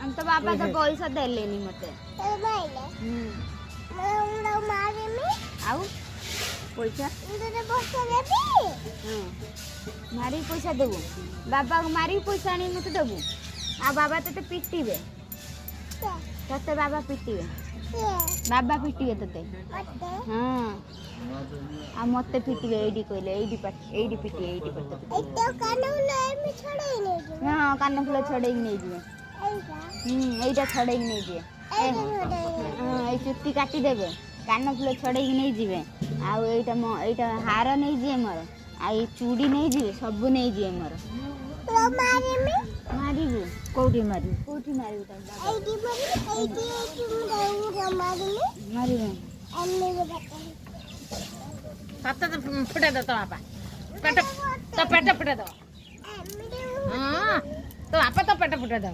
हम तो बाबा तो पैसा देले नहीं मते आउ पैसा मारी पैसा देबू बाबा को मारी पैसा नहीं मते देबू आ बाबा तो पिटीबे तते बाबा पिटीबे बाबा पिटीबे तते हां आ मते पिटीबे एडी कहले एडी पिटी एडी करते एतो कानफुल में छड़ाई नहीं हां कानफुल छड़ाई नहीं जीवे एटा छड़ाई नहीं जीवे हां ए चुट्टी काटी देबे कानफुल छड़ाई नहीं जीवे आ एटा हार नहीं जीवे मोर आ ए चूड़ी नहीं जीवे सब नहीं जीवे मोर तो मारी कोठी मारी एडी मारी सत्ता तो फुटे दो तो आपा पेट तो पेट फुटे दो हां तो आपा तो पेट फुटे दो